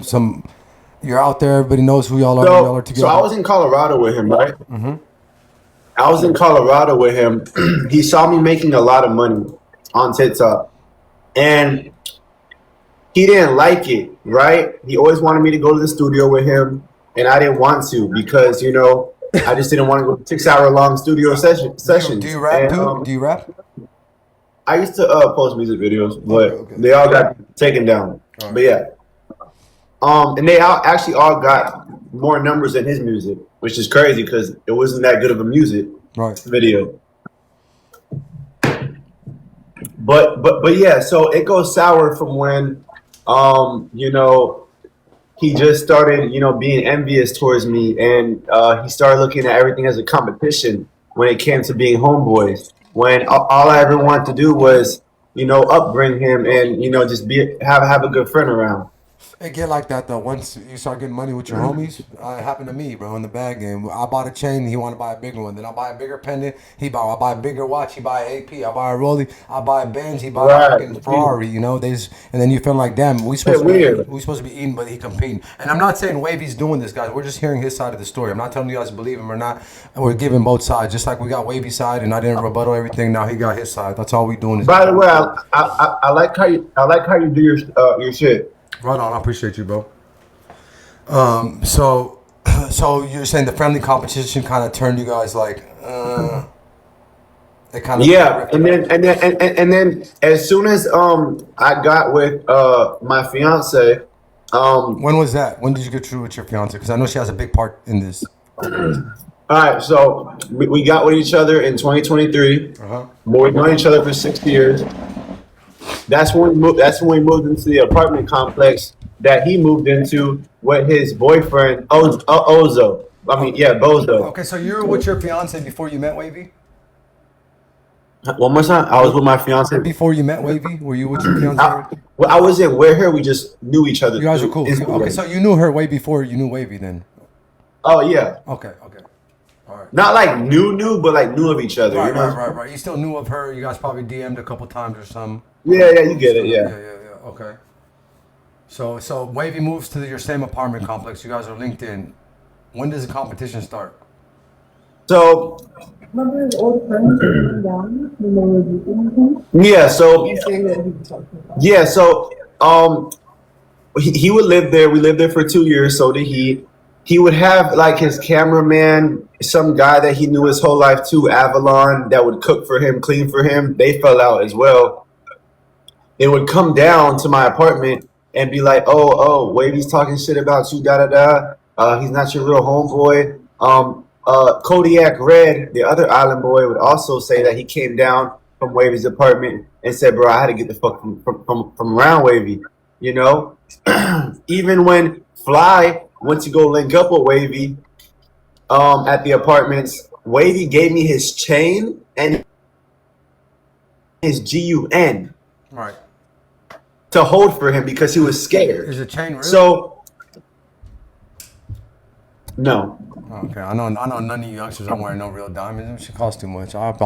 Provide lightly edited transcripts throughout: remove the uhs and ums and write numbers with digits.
some. You're out there. Everybody knows who y'all are. Y'all are together. So I was in Colorado with him, right? I was in Colorado with him. He saw me making a lot of money on TikTok, and he didn't like it, right? He always wanted me to go to the studio with him, and I didn't want to because I just didn't want to go 6 hour long studio sessions. Do you rap, dude? Do you rap? I used to post music videos, but they all got taken down. Right. But yeah, and they actually all got more numbers than his music, which is crazy because it wasn't that good of a music video. But yeah, so it goes sour from when he just started being envious towards me, and he started looking at everything as a competition when it came to being homeboys. When all I ever wanted to do was upbring him and just have a good friend around. It get like that though. Once you start getting money with your homies, it happened to me, bro, in the bag game. I bought a chain, he wanted to buy a bigger one. Then I buy a bigger pendant, I buy a bigger watch, he buy an AP, I buy a Rollie, I buy a Benz, he buy a fucking Ferrari. And then you feel like, damn, we supposed to be eating, but he competing. And I'm not saying Wavy's doing this, guys. We're just hearing his side of the story. I'm not telling you guys to believe him or not. And we're giving both sides, just like we got Wavy's side, and I didn't rebuttal everything. Now he got his side. That's all we doing. By the way, I like how you do your shit. Right on. I appreciate you, bro. So you're saying the friendly competition kind of turned you guys like, it kind of and then as soon as I got with my fiance, when was that? When did you get through with your fiance? Because I know she has a big part in this. All right, so we got with each other in 2023. But we've known each other for 6 years. That's when we moved into the apartment complex that he moved into with his boyfriend Bozo. Okay, so you were with your fiance before you met Wavy? One more time. I was with my fiance before you met Wavy. Were you with your fiance? I wasn't with her. We just knew each other. You guys were cool. Okay, so you knew her way before you knew Wavy, then. Oh yeah. Okay. All right. Not like knew, but like knew of each other. Right. You still knew of her. You guys probably DM'd a couple times or something. Yeah, you get it. Yeah. Okay. So Wavy moves to your same apartment complex. You guys are linked in. When does the competition start? So. Yeah. So he would live there. We lived there for 2 years. So did he. He would have like his cameraman, some guy that he knew his whole life too, Avalon, that would cook for him, clean for him. They fell out as well. They would come down to my apartment and be like, oh, Wavy's talking shit about you, he's not your real homeboy. Kodiak Red, the other island boy, would also say that he came down from Wavy's apartment and said, bro, I had to get the fuck from around Wavy, Even when Fly went to go link up with Wavy at the apartments, Wavy gave me his chain and his GUN. Right. To hold for him because he was scared. Is the chain real? So, no. Okay, I know none of you youngsters are wearing no real diamonds. It should cost too much. Like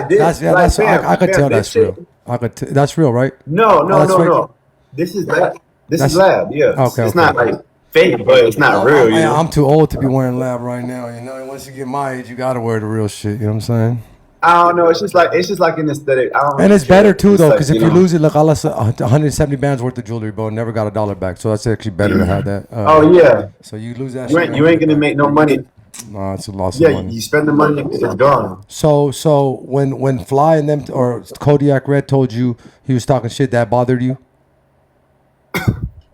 this. I could tell that's real. That's real, right? No. This is lab. This is lab. Yeah. Okay. It's not like fake, but it's not real. I'm too old to be wearing lab right now. Once you get my age, you gotta wear the real shit. You know what I'm saying? I don't know. It's just like an aesthetic. And it's better too though, because if you lose it, look, I lost 170 bands worth of jewelry, bro. Never got $1 back. So that's actually better to have that. Oh yeah. So you lose that. You ain't gonna make no money. No, it's a loss of money. Yeah, you spend the money, it's gone. So when Fly and them or Kodiak Red told you he was talking shit, that bothered you?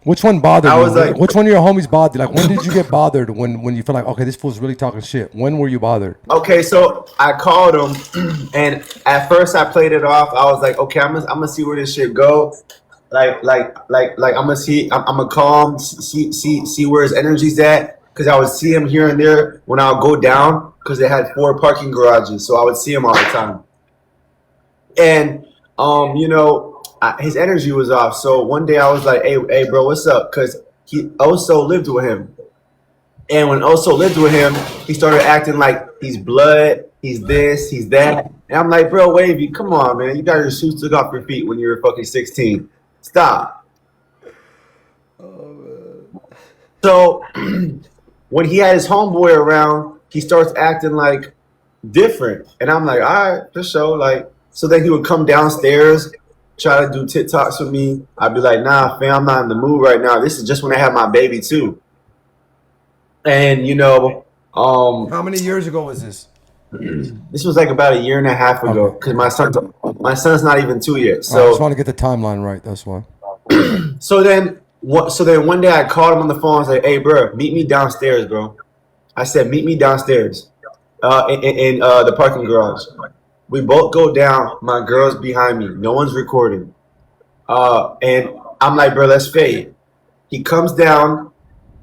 Which one bothered you? Like, which one of your homies bothered you? Like, when did you get bothered when you feel like, okay, this fool's really talking shit? When were you bothered? Okay, so I called him, and at first I played it off. I was like, okay, I'm gonna see where this shit go. Like I'm gonna call him, see where his energy's at, because I would see him here and there when I would go down, because they had 4 parking garages, so I would see him all the time. And his energy was off. So one day I was like, hey, bro, what's up? Because he also lived with him. And when Oso lived with him, he started acting like he's blood, he's this, he's that. And I'm like, bro, Wavy, come on, man. You got your shoes took off your feet when you were fucking 16. Stop. Oh, So when he had his homeboy around, he starts acting like different, and I'm like, all right, for sure. Like, so then he would come downstairs, try to do TikToks with me. I'd be like, nah, fam, I'm not in the mood right now. This is just when I have my baby too, and How many years ago was this? this was like about a year and a half ago Okay. because my son's not even 2 yet. I just So want to get the timeline right. That's why. so then one day I called him on the phone. I was like, hey, bro, meet me downstairs, bro. I said, meet me downstairs, in the parking garage. We both go down. My girl's behind me. No one's recording. And I'm like, bro, let's fade. He comes down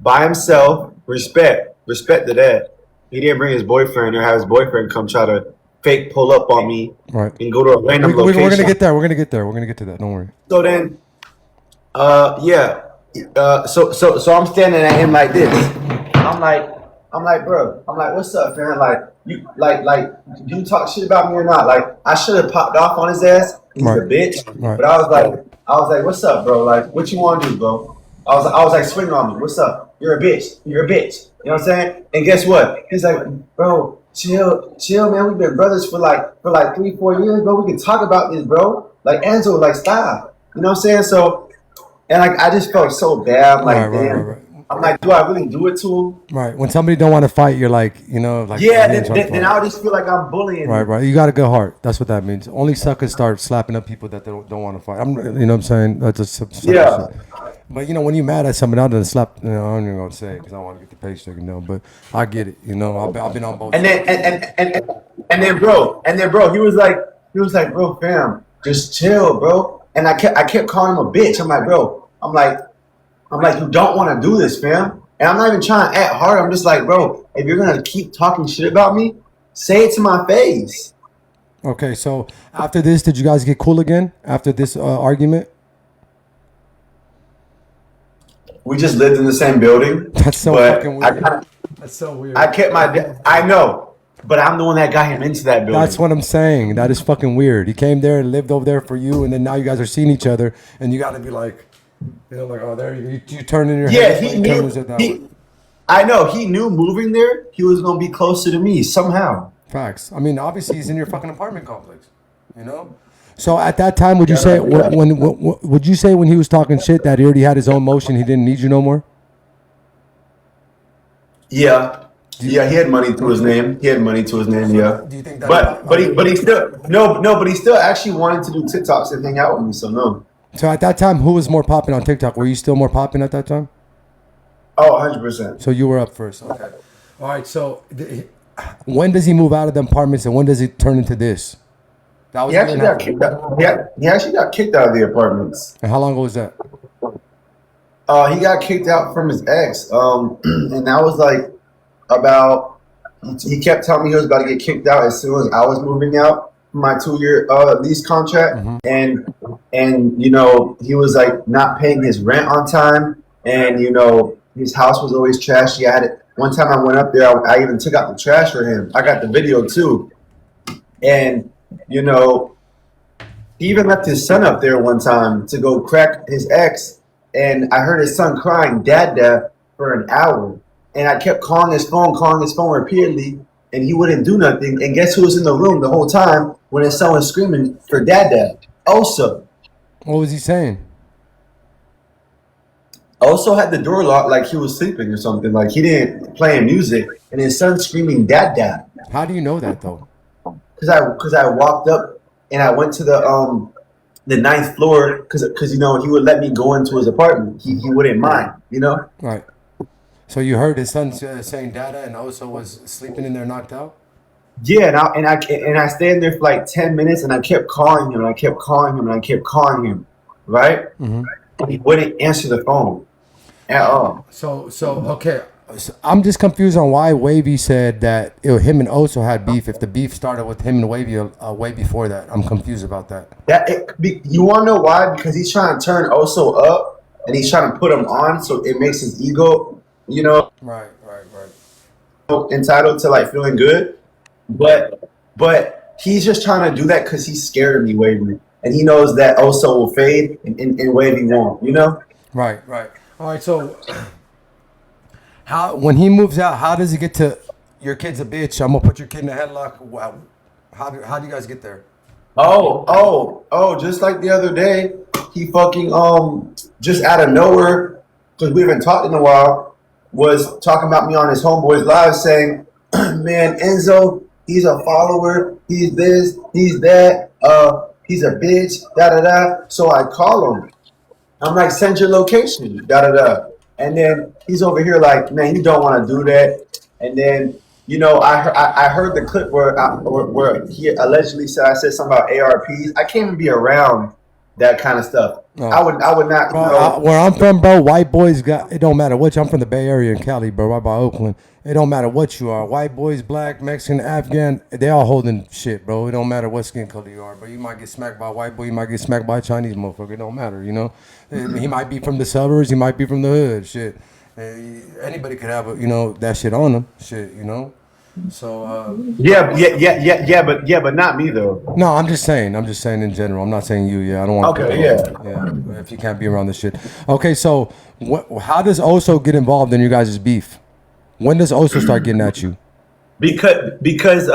by himself. Respect to that. He didn't bring his boyfriend or have his boyfriend come try to fake pull up on me Right. and go to a random We're location. gonna get there. We're gonna get there. We're gonna get to that. Don't worry. So then, yeah. So I'm standing at him like this. I'm like, bro. I'm like, what's up, man? Like, do you talk shit about me or not? Like, I should have popped off on his ass. He's Right. a bitch. Right. But I was like, what's up, bro? Like, what you want to do, bro? I was like, swing on me. What's up? You're a bitch. You're a bitch. You know what I'm saying? And guess what? He's like, bro, chill, man. We've been brothers for like 3-4 years, bro. We can talk about this, bro. Like, Angelo, like, stop. You know what I'm saying? So, and like, I just felt so bad. I'm like, damn. I'm like, do I really do it to him? Right. When somebody don't want to fight, you're like, like. Yeah, then I just feel like I'm bullying. Right, right. You got a good heart. That's what that means. Only suckers start slapping up people that they don't want to fight. You know what I'm saying? That's just Yeah. shit. But when you're mad at somebody, I'll just slap. I don't even know what to say because I don't want to get the paycheck, But I get it. I've been on both. And then, bro, he was like, bro, fam, just chill, bro. And I kept calling him a bitch. I'm like, bro, I'm like, you don't want to do this, fam. And I'm not even trying to act hard. I'm just like, bro, if you're gonna keep talking shit about me, say it to my face. Okay, so after this, did you guys get cool again? After this argument? We just lived in the same building. That's so fucking weird. That's so weird. I kept I know, but I'm the one that got him into that building. That's what I'm saying. That is fucking weird. He came there and lived over there for you, and then now you guys are seeing each other, and you got to be like, like, oh, there you turn in your head. Yeah, he knew. I know he knew moving there, he was gonna be closer to me somehow. Facts. I mean, obviously he's in your fucking apartment complex. So at that time, would you say would you say when he was talking shit that he already had his own motion, he didn't need you no more? Yeah. Yeah, he had money to his name. Yeah. Do you think that? But he still actually wanted to do TikToks and hang out with me. So no. So at that time, who was more popping on TikTok? Were you still more popping at that time? Oh, 100%. So you were up first. Okay. All right. So when does he move out of the apartments and when does it turn into this? He actually got kicked out. He actually got kicked out of the apartments. And how long ago was that? He got kicked out from his ex. And that was like about. He kept telling me he was about to get kicked out as soon as I was moving out from my 2-year lease contract. Mm-hmm. And he was like not paying his rent on time, and his house was always trashy. One time I went up there, I even took out the trash for him. I got the video too, and. He even left his son up there one time to go crack his ex, and I heard his son crying, dad, for an hour. And I kept calling his phone repeatedly, and he wouldn't do nothing. And guess who was in the room the whole time when his son was screaming for dad? Oso. What was he saying? Oso had the door locked like he was sleeping or something. Like he didn't play music, and his son screaming dad. How do you know that though? Because I walked up and I went to the 9th floor because he would let me go into his apartment. He wouldn't mind, Right. So you heard his son saying "Dada" and also was sleeping in there, knocked out. Yeah, and I stayed there for like 10 minutes, and I kept calling him, right? Mm-hmm. He wouldn't answer the phone at all. So okay. I'm just confused on why Wavy said that him and Oso had beef. If the beef started with him and Wavy way before that, I'm confused about that. You want to know why? Because he's trying to turn Oso up, and he's trying to put him on, so it makes his ego, Right. entitled to like feeling good. But he's just trying to do that because he's scared of me, Wavy, and he knows that Oso will fade and Wavy won't. Right. All right. So. How when he moves out, how does he get to your kid's a bitch? I'm gonna put your kid in a headlock. Wow. How do you guys get there? Oh, just like the other day, he fucking just out of nowhere, because we haven't talked in a while, was talking about me on his homeboy's live saying, man, Enzo, he's a follower, he's this, he's that, he's a bitch, da da da. So I call him. I'm like, send your location, da da da. And then he's over here like, man, you don't want to do that. And then, I heard the clip where he allegedly said I said something about ARPs. I can't even be around that kind of stuff. Oh. I would not, Bro, where I'm from, bro, white boys got it. Don't matter what I'm from the Bay Area in Cali, bro, right by Oakland. It don't matter what you are. White boys, black, Mexican, Afghan, they all holding shit, bro. It don't matter what skin color you are, bro. You might get smacked by a white boy, you might get smacked by a Chinese motherfucker. It don't matter, you know. He might be from the suburbs, he might be from the hood, shit. Anybody could have that shit on them, shit, you know. So but not me though. no, I'm just saying in general. I'm not saying you. Yeah, I don't want. Okay, yeah. If you can't be around this shit. Okay, so how does Oso get involved in your guys' beef? When does Oso start getting at you? Because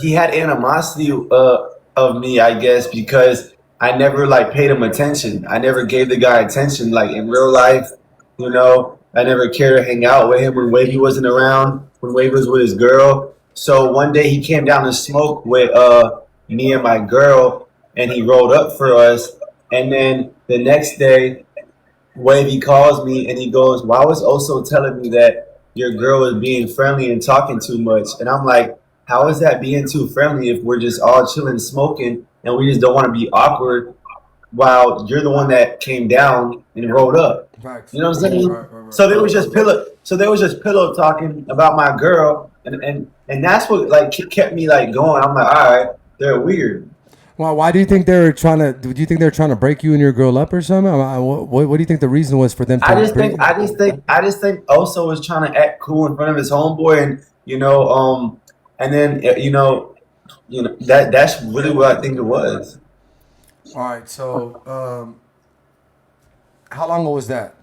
he had animosity of me, I guess, because I never like paid him attention. I never gave the guy attention like in real life, you know. I never cared to hang out with him when Wavy wasn't around, when Wavy was with his girl. So one day he came down to smoke with me and my girl, and he rolled up for us. And then the next day, Wavy calls me and he goes, "Why was Oso telling me that your girl was being friendly and talking too much?" And I'm like, "How is that being too friendly if we're just all chilling, smoking, and we just don't want to be awkward while you're the one that came down and rolled up?" Facts. You know what I'm saying? Right. So they was just pillow talking about my girl, and that's what like kept me like going. I'm like, all right, they're weird. Well, why do you think they're trying to? Do you think they're trying to break you and your girl up or something? What do you think the reason was for them? I just think Oso was trying to act cool in front of his homeboy, and and then that's really what I think it was. All right. So, how long ago was that?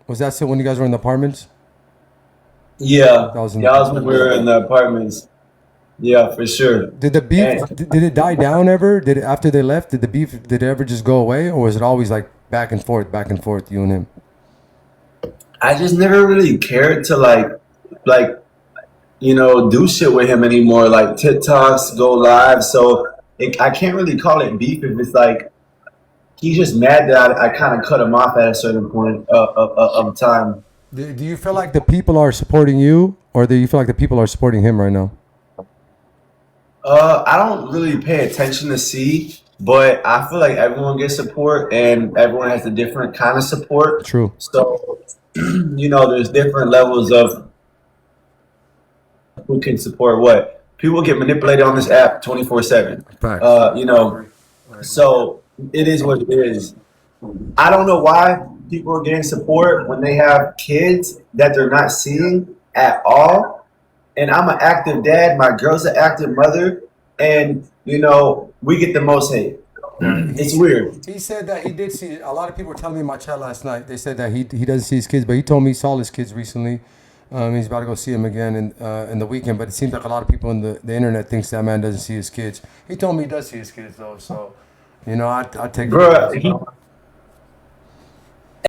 Was that still when you guys were in the apartments? Yeah, That was in that was when we were in the apartments. Yeah, for sure. Did the beef? And Did it die down ever? Did it after they left? Did the beef? Did it ever just go away, or was it always like back and forth, you and him? I just never really cared to like do shit with him anymore, like TikToks, go live. So I can't really call it beef if it's like he's just mad that I kind of cut him off at a certain point of time. Do you feel like the people are supporting you, or do you feel like the people are supporting him right now? I don't really pay attention to see, but I feel like everyone gets support and everyone has a different kind of support. True. So, there's different levels of who can support what. People get manipulated on this app 24/7. Facts. So it is what it is. I don't know why people are getting support when they have kids that they're not seeing at all. And I'm an active dad. My girl's an active mother, and we get the most hate. It's weird. He said that he did see. A lot of people were telling me in my chat last night. They said that he doesn't see his kids, but he told me he saw his kids recently. He's about to go see him again in the weekend. But it seems like a lot of people in the internet thinks that man doesn't see his kids. He told me he does see his kids though. So, I take Bro,